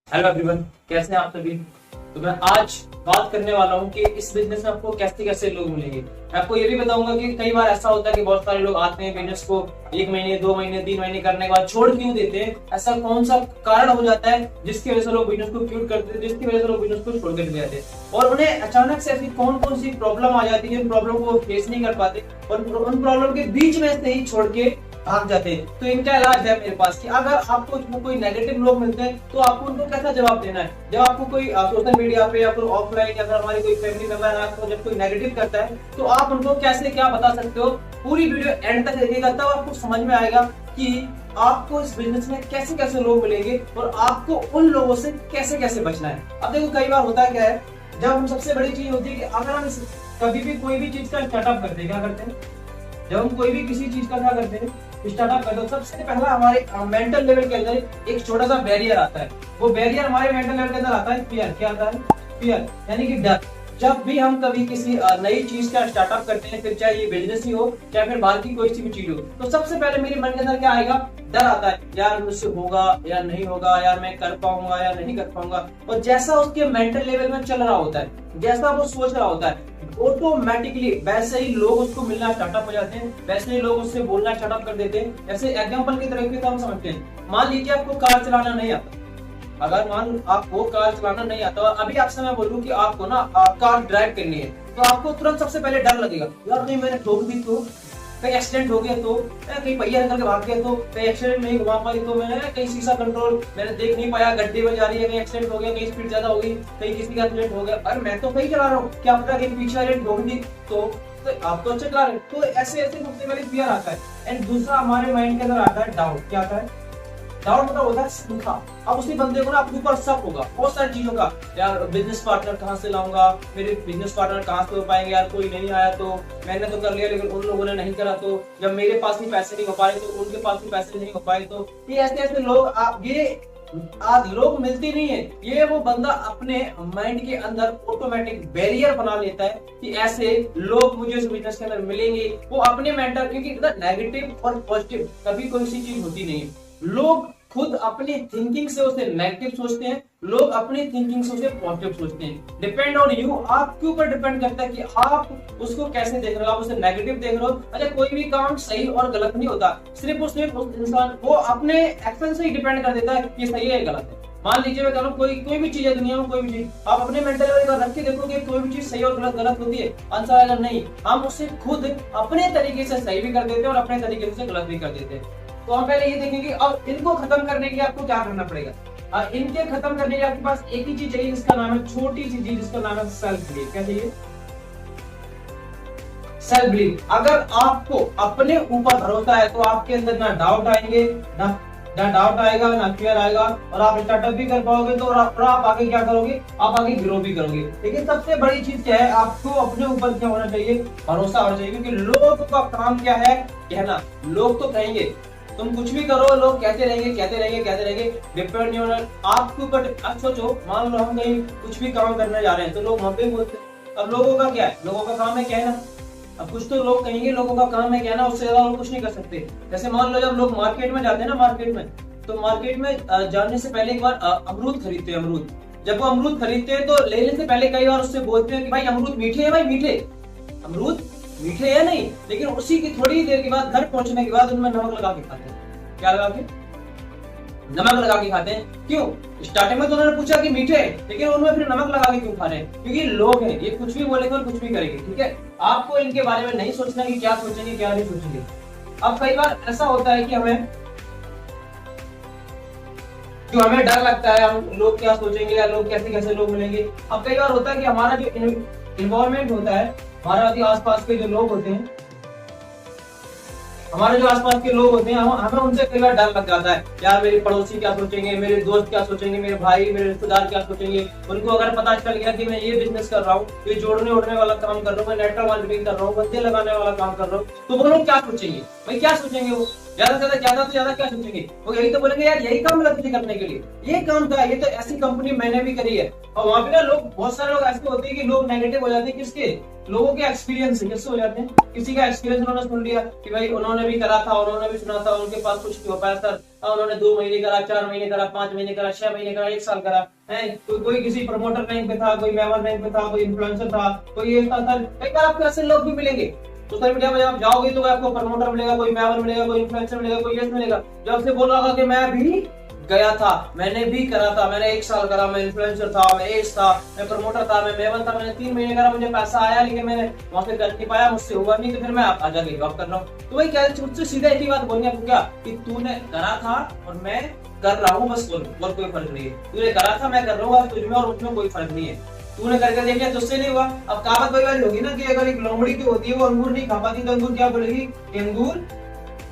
Hello everyone, कैसे हैं आप सभी। तो मैं आज बात करने वाला हूं कि इस बिजनेस में आपको कैसे कैसे लोग मिलेंगे। मैं आपको ये भी बताऊंगा कि कई बार ऐसा होता है कि बहुत सारे लोग आते हैं बिजनेस को 1 महीने 2 महीने 3 महीने करने के बाद छोड़ क्यों देते हैं। ऐसा कौन सा कारण हो जाता है जिसकी वजह से लोग बिजनेस को क्विट करते हैं, जिसकी वजह से लोग बिजनेस को छोड़ कर जाते हैं और उन्हें अचानक से ऐसी कौन कौन सी प्रॉब्लम आ जाती है जिन प्रॉब्लम को फेस नहीं कर पाते और उन प्रॉब्लम के बीच में से ही छोड़ के भाग जाते हैं। तो इनका इलाज है मेरे पास कि अगर आपको कोई नेगेटिव लोग मिलते हैं तो आपको उनको कैसा जवाब देना है। जब आपको कोई सोशल मीडिया पे या फिर ऑफलाइन या फिर हमारी कोई फैमिली मेंबर आपको जब कोई नेगेटिव करता है तो आप उनको कैसे क्या बता सकते हो। पूरी वीडियो एंड तक देखिएगा तब आपको समझ में आएगा कि आपको इस बिजनेस में कैसे कैसे लोग मिलेंगे और आपको उन लोगों से कैसे कैसे बचना है। अब देखो कई बार होता है क्या है, जब हम सबसे बड़ी चीज होती है कि अगर हम कभी भी कोई भी चीज का स्टार्टअप करते हैं, क्या करते हैं जब हम कोई भी किसी चीज का क्या करते हैं स्टार्टअप करते हो, सबसे पहला हमारे मेंटल लेवल के अंदर एक छोटा सा बैरियर आता है। वो बैरियर हमारे मेंटल लेवल के अंदर आता है फियर। क्या आता है? फियर, यानी कि डर। जब भी हम कभी किसी नई चीज का स्टार्टअप करते हैं, फिर चाहे ये बिजनेस ही हो चाहे फिर बाहर की कोई सी भी चीज हो, तो सबसे पहले मेरे मन के अंदर क्या आएगा? डर आता है, यार मुझसे होगा या नहीं होगा, यार मैं कर पाऊंगा या नहीं कर पाऊंगा। और जैसा उसके मेंटल लेवल में चल रहा होता है, जैसा वो सोच रहा होता है, ऑटोमेटिकली वैसे ही लोग उसको मिलना स्टार्टअप हो जाते हैं, वैसे ही लोग उससे बोलना स्टार्टअप कर देते हैं। जैसे एग्जांपल की तरह से हम समझते हैं, मान लीजिए आपको कार चलाना नहीं आता। अगर मान आपको कार चलाना नहीं आता और अभी आपसे मैं बोलूं कि आपको ना कार ड्राइव करनी है, तो आपको तुरंत सबसे पहले डर लगेगा, यार कहीं मैंने ठोक दी तो, कहीं एक्सीडेंट हो गया तो, कहीं पहिया निकल के भाग गया तो, कहीं एक्सीडेंट नहीं घुमा पाई तो, मैंने कहीं शीशा कंट्रोल मैंने देख नहीं पाया, गड्ढे में जा रही है, कहीं एक्सीडेंट हो गया, कहीं स्पीड ज्यादा हो गई, कहीं किसी का एक्सीडेंट हो गया, अरे मैं तो कहीं चला रहा हूँ, क्या पता कहीं पीछे वाले ठोक दी तो आप तो अच्छा चला रहे। तो ऐसे ऐसे सबसे पहले फियर आता है। एंड दूसरा हमारे माइंड के अंदर आता है डाउट। क्या आता है? डाउट मतलब होता है शंका। अब उसी बंदे को ना अपने ऊपर शक होगा बहुत सारी चीजों का, यार बिजनेस पार्टनर कहाँ से लाऊंगा, मेरे बिजनेस पार्टनर कहाँ से हो पाएंगे, यार कोई नहीं आया तो, मैंने तो कर लिया लेकिन उन लोगों ने नहीं करा तो, जब मेरे पास भी पैसे नहीं हो पाए तो उनके पास भी पैसे नहीं हो पाए तो। ये ऐसे ऐसे लोग ये आज लोग मिलते नहीं है। ये वो बंदा अपने माइंड के अंदर ऑटोमेटिक बैरियर बना लेता है कि ऐसे लोग मुझे इस बिजनेस के अंदर मिलेंगे। वो अपने मेंटल, क्योंकि नेगेटिव और पॉजिटिव कभी कोई सी चीज होती नहीं है। लोग खुद अपनी थिंकिंग से उसे नेगेटिव सोचते हैं, लोग अपनी थिंकिंग से उसे पॉजिटिव सोचते हैं। डिपेंड ऑन यू, आपके ऊपर डिपेंड करता है कि आप उसको कैसे देख रहे हो। आप उसे नेगेटिव देख रहे हो, अच्छा कोई भी काम सही और गलत नहीं होता, सिर्फ उस इंसान वो अपने एक्शन से ही डिपेंड कर देता है कि सही है या गलत है। मान लीजिए मैं कहूँ कोई भी चीज है दुनिया में, कोई भी चीज आप अपने मेंटल लेवल पर रख के देखोगे, कोई भी चीज सही और गलत होती है, आंसर आएगा नहीं। हम उसे खुद अपने तरीके से सही भी कर देते हैं और अपने तरीके से गलत भी कर देते हैं। तो हम पहले ये देखेंगे अब इनको खत्म करने के लिए आपको क्या करना पड़ेगा। इनके खत्म करने के लिए आपके पास एक ही चीज चाहिए जिसका नाम है, छोटी सी चीज जिसका नाम है सेल्फ बिलीव। क्या चाहिए? Self believe. अगर आपको अपने ऊपर भरोसा है तो आपके अंदर ना डाउट आएंगे, ना डाउट आएगा ना फियर आएगा और आप स्टार्टअप भी कर पाओगे। तो आप आगे क्या करोगे? आप आगे ग्रो भी करोगे। लेकिन सबसे बड़ी चीज क्या है, आपको अपने ऊपर क्या होना चाहिए? भरोसा होना चाहिए। क्योंकि लोगों का काम क्या है? कहना। लोग तो कहेंगे, तुम कुछ भी करो लोग कहते रहेंगे कहते रहेंगे कहते रहेंगे। डिपेंड नहीं होना आपके ऊपर। आप सोचो, मान लो हम कहीं कुछ भी काम करने जा रहे हैं तो लोग वहां पे बोलते हैं। अब लोगों का क्या है? लोगों का काम है कहना। अब कुछ तो लोग कहेंगे, लोगों का काम है कहना, उससे ज्यादा लोग कुछ नहीं कर सकते। जैसे मान लो जब लोग मार्केट में जाते हैं ना, मार्केट में, तो मार्केट में जाने से पहले एक बार अमरूद खरीदते हैं। अमरूद जब वो अमरूद खरीदते हैं तो लेने से पहले कई बार उससे बोलते हैं कि भाई अमरूद मीठे है, भाई मीठे अमरूद मीठे है नहीं। लेकिन उसी की थोड़ी देर के बाद घर पहुंचने के बाद उनमें नमक लगा के खाते हैं। क्या लगा के? नमक लगा के खाते हैं। क्यों? स्टार्टिंग में तो उन्होंने पूछा कि मीठे, लेकिन उनमें फिर नमक लगा के क्यों खा रहे हैं? क्योंकि लोग हैं, ये कुछ भी बोलेंगे और कुछ भी करेंगे। ठीक है, आपको इनके बारे में नहीं सोचना कि क्या सोचेंगे क्या नहीं सोचेंगे। अब कई बार ऐसा होता है कि हमें डर लगता है, हम लोग क्या सोचेंगे या लोग कैसे कैसे लोग मिलेंगे। अब कई बार होता है कि हमारा जो इन्वायरमेंट होता है, हमारा आसपास के जो लोग होते हैं, हमारे जो आसपास के लोग होते हैं, हमें उनसे कई बार डर लग जाता है, यार मेरे पड़ोसी क्या सोचेंगे, मेरे दोस्त क्या सोचेंगे, मेरे भाई मेरे रिश्तेदार क्या सोचेंगे। उनको अगर पता चल गया कि मैं ये बिजनेस कर रहा हूँ, ये जोड़ने उड़ने वाला काम कर रहा हूँ, मैं नेटवर्क मार्केटिंग कर रहा हूँ, बंदे लगाने वाला काम कर रहा हूँ, तो वो लोग क्या सोचेंगे? भाई क्या सोचेंगे वो? ज्यादा तो ज्यादा क्या सोचेंगे, वो यही तो बोलेंगे यार यही काम मिला तुझे करने के लिए, ये काम था, ये तो ऐसी कंपनी मैंने भी करी है। और वहां पे ना लोग, बहुत सारे लोग ऐसे होते हैं कि लोग नेगेटिव हो जाते हैं, किसके, लोगों के एक्सपीरियंस से। किससे हो जाते हैं, किसी का एक्सपीरियंस उन्होंने सुन लिया कि भाई उन्होंने भी करा था, उन्होंने भी सुना था, उनके पास कुछ हो पाया सर, उन्होंने 2 महीने करा, 4 महीने करा, 5 महीने करा, 6 महीने करा, 1 साल करा है। कोई किसी प्रमोटर रैंक पे था, कोई मेंबर रैंक पे था, कोई इन्फ्लुएंसर था, कोई ये था। कई बार आपको ऐसे लोग भी मिलेंगे सोशल मीडिया में, जब आप जाओगे तो आपको प्रमोटर मिलेगा, कोई मेंबर मिलेगा, कोई इन्फ्लुएंसर मिलेगा, कोई ये मिलेगा, जो आपसे बोल रहा होगा कि मैं भी गया था, मैंने भी करा था, मैंने 1 साल करा, मैं इन्फ्लुएंसर था, मैं एज था, मैं प्रमोटर था, मैं मेंबर था, मैंने 3 महीने करा, मुझे पैसा आया, लेकिन मैंने वहां पे कर नहीं पाया, मुझसे हुआ नहीं, तो फिर मैं आ जाके जॉब कर रहा हूँ। तो वही क्या, मुझसे सीधा एक ही बात बोलनी आपको, क्या कि तूने करा था और मैं कर रहा हूँ, बस और कोई फर्क नहीं है। तूने करा था, मैं कर रहा हूँ, तुझमें और उसमें कोई फर्क नहीं है। तूने करके देख लिया, तुझसे नहीं हुआ। अब कहावत वही वाली होगी ना कि अगर एक लोमड़ी जो होती है वो अंगूर नहीं खा पाती, तो अंगूर क्या बोलेगी, अंगूर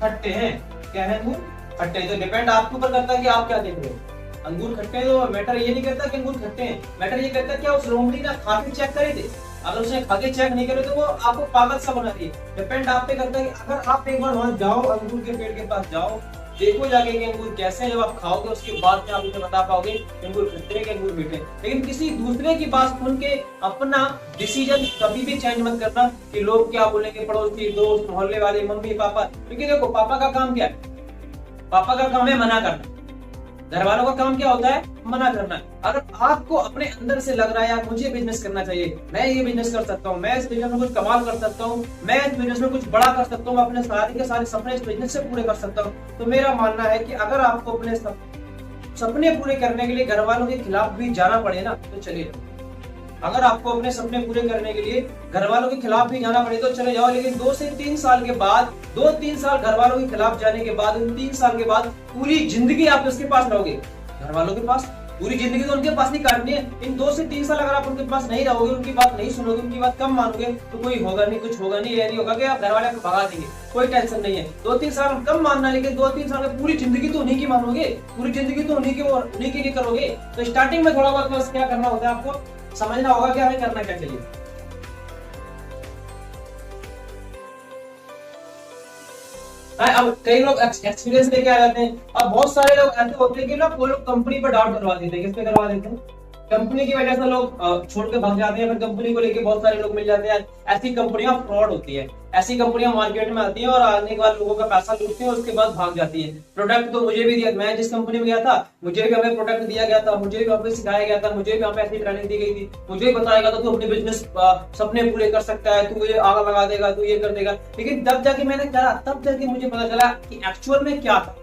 खट्टे हैं। क्या है, अंगूर खट्टे। तो डिपेंड आपके ऊपर करता है कि आप क्या देख रहे हो। अंगूर खट्टे हैं तो मैटर ये नहीं करता कि अंगूर खट्टे हैं, मैटर ये करता है क्या उस लोमड़ी ने खा के चेक करे थे। अगर उसने खा के चेक नहीं करे तो वो आपको पागल सा बना रही है। डिपेंड आप पे करता है कि अगर आप एक बार वहां जाओ, अंगूर के पेड़ के पास जाओ, देखो जाके कि अंगूर कैसे हैं, जब आप खाओगे उसके बाद में आप मुझे बता पाओगे अंगूर खट्टे हैं कि अंगूर मीठे। लेकिन किसी दूसरे की बात सुन के अपना डिसीजन कभी भी चेंज मत करना कि लोग क्या बोलेंगे, पड़ोसी, दोस्त, मोहल्ले वाले, मम्मी पापा। क्योंकि देखो पापा का काम क्या है, पापा का काम है मना करना, घर वालों का काम क्या होता है, मना करना। अगर आपको अपने अंदर से लग रहा है यार मुझे बिजनेस करना चाहिए, मैं ये बिजनेस कर सकता हूँ, मैं इस बिजनेस में कुछ कमाल कर सकता हूँ, मैं इस बिजनेस में कुछ बड़ा कर सकता हूँ, अपने सारे के सारे सपने इस बिजनेस से पूरे कर सकता हूँ, तो मेरा मानना है कि अगर आपको अपने सपने पूरे करने के लिए घर वालों के खिलाफ भी जाना पड़े ना तो चलिए। अगर आपको अपने सपने पूरे करने के लिए घर वालों के खिलाफ भी जाना पड़े तो चले जाओ, लेकिन 2 से 3 साल के बाद, 2-3 साल घर वालों के खिलाफ जाने के बाद, उन 3 साल के बाद पूरी जिंदगी आप उसके पास रहोगे, घर वालों के पास पूरी जिंदगी तो उनके पास नहीं काटनी है। इन 2 से 3 साल अगर आप उनके पास नहीं रहोगे, उनकी बात नहीं सुनोगे, उनकी बात कम मानोगे, तो कोई होगा नहीं, कुछ होगा नहीं, ये नहीं होगा कि आप घर वाले आपको भगा देंगे, कोई टेंशन नहीं है। 2-3 साल कम मानना, लेकिन 2-3 साल में पूरी जिंदगी तो उन्हीं की मानोगे, पूरी जिंदगी तो उन्हीं के लिए करोगे। तो स्टार्टिंग में थोड़ा बहुत बस क्या करना होता है, आपको समझना होगा कि हमें करना क्या चाहिए। अब कई लोग एक्सपीरियंस लेके आ जाते हैं। अब बहुत सारे लोग ऐसे होते हैं कि ना वो लोग कंपनी पर डाउट करवा देते हैं। किस पे करवा देते हैं, कंपनी की वजह से लोग छोड़ के भाग जाते हैं, फिर कंपनी को लेके बहुत सारे लोग मिल जाते हैं। ऐसी कंपनियां फ्रॉड होती है, ऐसी कंपनियां मार्केट में आती हैं और आने के बाद लोगों का पैसा लूटती हैं और उसके बाद भाग जाती है। प्रोडक्ट तो मुझे भी दिया, मैं जिस कंपनी में गया था मुझे भी हमें प्रोडक्ट दिया गया था, मुझे भी वहाँ पे सिखाया गया था, मुझे भी वहाँ पे ऐसी ट्रेनिंग दी गई थी, मुझे भी बताया गया था तू अपने बिजनेस सपने पूरे कर सकता है, तू ये आग लगा देगा, तू ये कर देगा। लेकिन तब जाके मैंने करा, तब जाके मुझे पता चला कि एक्चुअल में क्या था,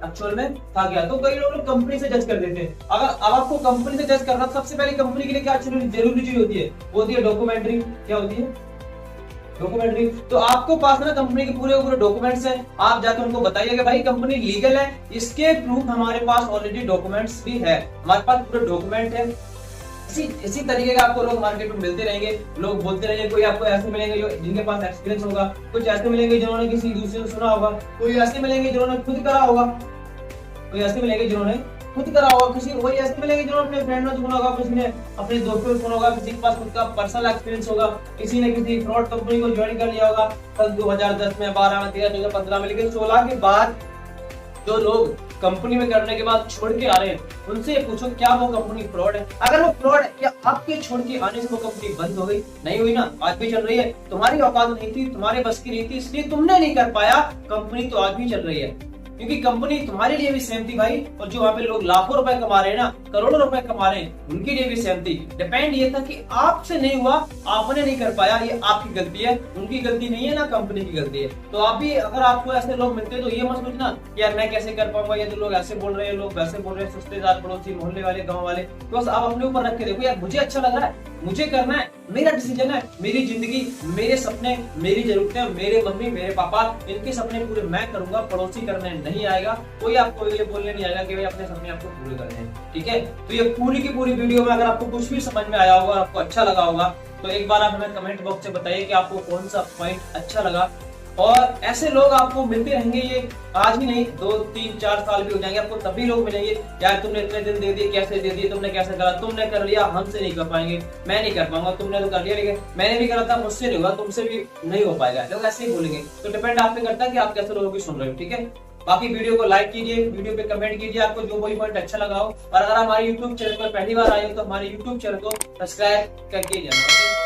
एक्चुअल में था क्या। तो कई लोग कंपनी से जज कर देते हैं। अगर अब आपको कंपनी से जज करना, सबसे पहले कंपनी के लिए क्या जरूरी चीज होती है, वो होती है डॉक्यूमेंट्री। क्या होती है, डॉक्यूमेंट्री। तो आपको पास ना कंपनी के पूरे डॉक्यूमेंट्स हैं, आप जाकर उनको बताइए कि भाई कंपनी लीगल है, इसके प्रूफ हमारे पास ऑलरेडी डॉक्यूमेंट्स भी है, हमारे पास पूरे डॉक्यूमेंट है। इसी तरीके का आपको लोग मार्केट में मिलते रहेंगे, लोग बोलते रहेंगे। कोई आपको ऐसे मिलेंगे जो जिनके पास एक्सपीरियंस होगा, कुछ ऐसे मिलेंगे जिन्होंने किसी दूसरे से सुना होगा, कोई ऐसे मिलेंगे जिन्होंने खुद करा होगा, कोई ऐसे मिलेंगे जिन्होंने खुद करा होगा, किसी वही ऐसे मिलेंगे जिन्होंने अपने फ्रेंड ने सुना होगा, किसी ने अपने दोस्तों से सुना होगा, किसी के पास खुद का पर्सनल एक्सपीरियंस होगा, किसी ने किसी फ्रॉड कंपनी को ज्वाइन कर लिया होगा सन 2010 में, 12 में, 13, 14, 15 में। लेकिन 16 के बाद जो लोग कंपनी में करने के बाद छोड़ के आ रहे हैं, उनसे पूछो क्या वो कंपनी फ्रॉड है। अगर वो फ्रॉड है या आपके छोड़ के आने से वो कंपनी बंद हो गई, नहीं हुई ना, आज भी चल रही है, तुम्हारी औकात नहीं थी, तुम्हारे बस की नहीं थी, इसलिए तुमने नहीं कर पाया, कंपनी तो आज भी चल रही है। क्योंकि कंपनी तुम्हारे लिए भी सेम थी भाई, और जो वहाँ पे लोग लाखों रुपए कमा रहे हैं ना, करोड़ों रुपए कमा रहे हैं, उनके लिए भी सेम थी। डिपेंड ये था कि आपसे नहीं हुआ, आपने नहीं कर पाया, ये आपकी गलती है, उनकी गलती नहीं है ना, कंपनी की गलती है। तो आप भी अगर आपको ऐसे लोग मिलते हैं तो ये मत सोचना यार मैं कैसे कर पाऊंगा, ये तो लोग ऐसे बोल रहे हैं, लोग वैसे बोल रहे हैं, रिश्तेदार, पड़ोसी, मोहल्ले वाले, गाँव वाले। तो बस आप अपने ऊपर रख के देखो यार मुझे अच्छा लग रहा है, मुझे करना है, मेरा डिसीजन है, मेरी जिंदगी, मेरे सपने, मेरी जरूरतें, मेरे मम्मी, मेरे पापा, इनके सपने पूरे मैं करूंगा, पड़ोसी करने नहीं आएगा, कोई आपको ये बोलने नहीं आएगा कि भाई अपने सपने आपको पूरे करने हैं। ठीक है, तो ये पूरी की पूरी वीडियो में अगर आपको कुछ भी समझ में आया होगा, आपको अच्छा लगा होगा, तो एक बार आप हमें कमेंट बॉक्स से बताइए कि आपको कौन सा पॉइंट अच्छा लगा। और ऐसे लोग आपको मिलते रहेंगे, ये आज ही नहीं 2 3 4 साल भी हो जाएंगे, आपको तभी लोग मिलेंगे यार तुमने इतने दिन दे दिए, कैसे दे दिए, तुमने कैसे करा, तुमने कर लिया, हमसे नहीं कर पाएंगे, मैं नहीं कर पाऊंगा, तुमने तो कर लिया, लेकिन मैंने भी करा था, मुझसे नहीं होगा, तुमसे भी नहीं हो पाएगा, लोग ऐसे ही बोलेंगे। तो डिपेंड आप पे करता है कि आप कैसे लोगों की सुन रहे हो, ठीक है। बाकी वीडियो को लाइक कीजिए, वीडियो पे कमेंट कीजिए, आपको जो कोई पॉइंट अच्छा लगा हो, और अगर हमारे यूट्यूब चैनल पर पहली बार आए हो तो हमारे यूट्यूब चैनल को सब्सक्राइब करके जाना।